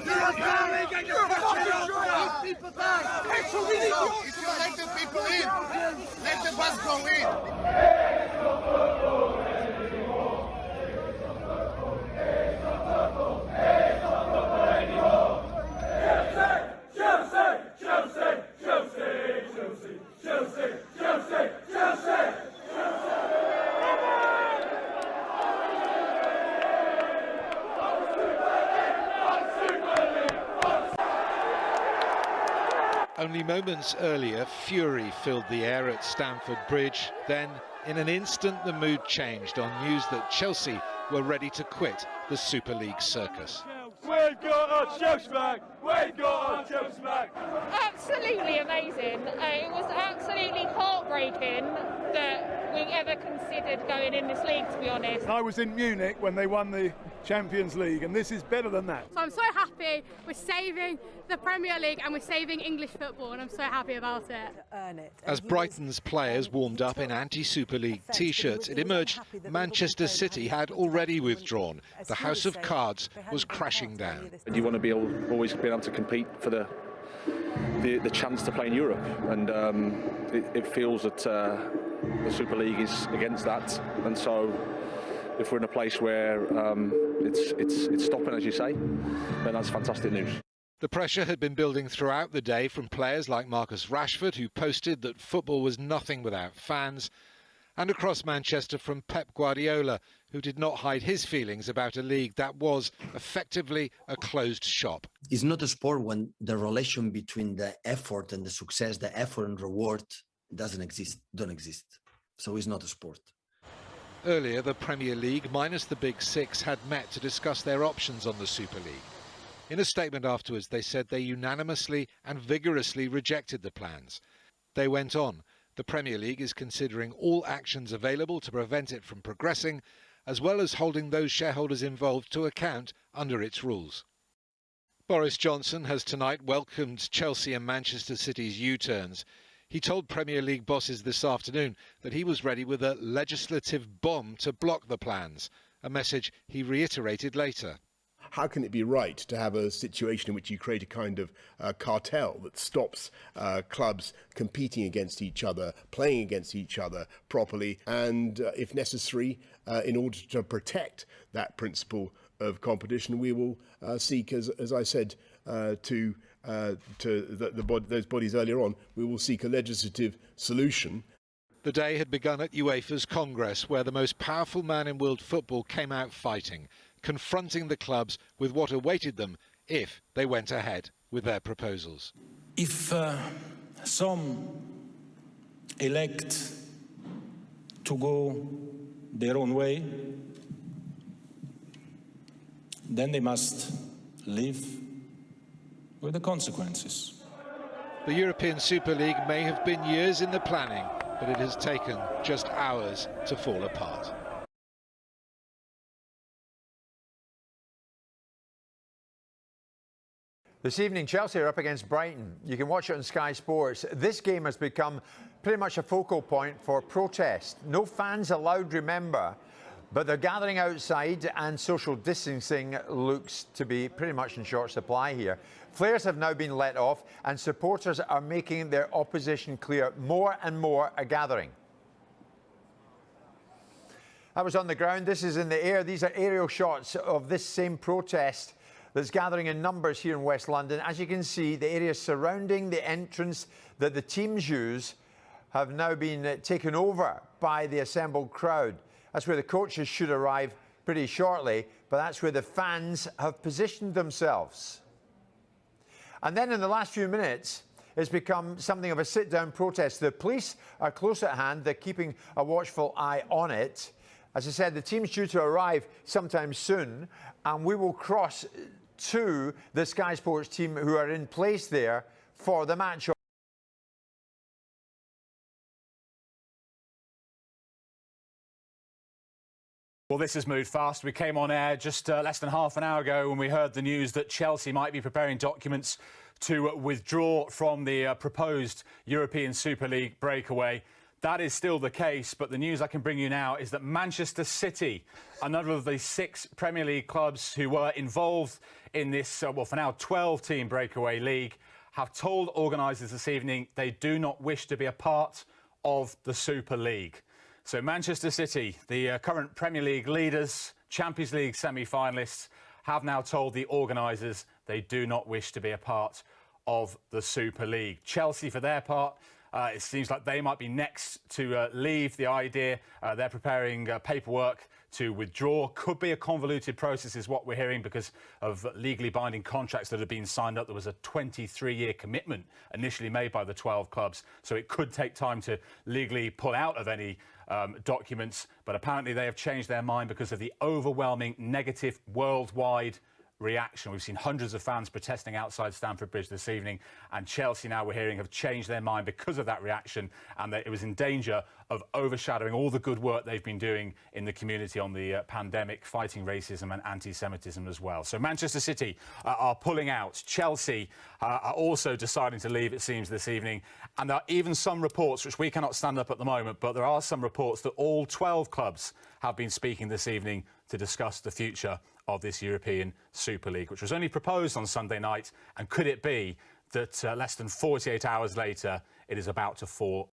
Let the people in. Let the bus go in. Only moments earlier, fury filled the air at Stamford Bridge. Then, in an instant, the mood changed on news that Chelsea were ready to quit the Super League circus. We've got our Chelsea back! We've got our Chelsea back! Absolutely amazing. It was absolutely heartbreaking that we ever considered going in this league, to be honest. I was in Munich when they won the Champions League, and this is better than that. So I'm so happy we're saving the Premier League and we're saving English football, and I'm so happy about it. As Brighton's players warmed up in anti-Super League T-shirts, it emerged Manchester City had already withdrawn. The house of cards was crashing down. You want to be always be able to compete for the chance to play in Europe, and it feels that the Super League is against that, and so if we're in a place where it's stopping, as you say, then that's fantastic news. The pressure had been building throughout the day from players like Marcus Rashford, who posted that football was nothing without fans, and across Manchester from Pep Guardiola, who did not hide his feelings about a league that was effectively a closed shop. It's not a sport when the relation between the effort and the success, the effort and reward don't exist. So it's not a sport. Earlier, the Premier League, minus the Big Six, had met to discuss their options on the Super League. In a statement afterwards, they said they unanimously and vigorously rejected the plans. They went on. The Premier League is considering all actions available to prevent it from progressing, as well as holding those shareholders involved to account under its rules. Boris Johnson has tonight welcomed Chelsea and Manchester City's U-turns. He told Premier League bosses this afternoon that he was ready with a legislative bomb to block the plans, a message he reiterated later. How can it be right to have a situation in which you create a kind of cartel that stops clubs competing against each other, playing against each other properly, and if necessary, in order to protect that principle of competition, we will seek, as I said to those bodies earlier on, we will seek a legislative solution. The day had begun at UEFA's Congress, where the most powerful man in world football came out fighting, confronting the clubs with what awaited them if they went ahead with their proposals. If some elect to go their own way, then they must live with the consequences. The European Super League may have been years in the planning, but it has taken just hours to fall apart. This evening, Chelsea are up against Brighton. You can watch it on Sky Sports. This game has become pretty much a focal point for protest. No fans allowed, remember, but they're gathering outside and social distancing looks to be pretty much in short supply here. Flares have now been let off and supporters are making their opposition clear. More and more are gathering. I was on the ground. This is in the air. These are aerial shots of this same protest that's gathering in numbers here in West London. As you can see, the area surrounding the entrance that the teams use have now been taken over by the assembled crowd. That's where the coaches should arrive pretty shortly, but that's where the fans have positioned themselves. And then in the last few minutes, it's become something of a sit-down protest. The police are close at hand. They're keeping a watchful eye on it. As I said, the team's due to arrive sometime soon, and we will cross to the Sky Sports team who are in place there for the match. Well, this has moved fast. We came on air just less than half an hour ago when we heard the news that Chelsea might be preparing documents to withdraw from the proposed European Super League breakaway. That is still the case, but the news I can bring you now is that Manchester City, another of the 6 Premier League clubs who were involved in this, well, for now, 12-team breakaway league, have told organisers this evening they do not wish to be a part of the Super League. So Manchester City, the current Premier League leaders, Champions League semi-finalists, have now told the organisers they do not wish to be a part of the Super League. Chelsea, for their part, it seems like they might be next to leave the idea. They're preparing paperwork to withdraw. Could be a convoluted process is what we're hearing because of legally binding contracts that have been signed up. There was a 23-year commitment initially made by the 12 clubs, so it could take time to legally pull out of any documents, but apparently they have changed their mind because of the overwhelming negative worldwide reaction. We've seen hundreds of fans protesting outside Stamford Bridge this evening, and Chelsea, now we're hearing, have changed their mind because of that reaction, and that it was in danger of overshadowing all the good work they've been doing in the community on the pandemic, fighting racism and anti-Semitism as well. So Manchester City are pulling out. Chelsea are also deciding to leave, it seems, this evening. And there are even some reports, which we cannot stand up at the moment, but there are some reports that all 12 clubs have been speaking this evening to discuss the future of this European Super League, which was only proposed on Sunday night. And could it be that less than 48 hours later, it is about to fall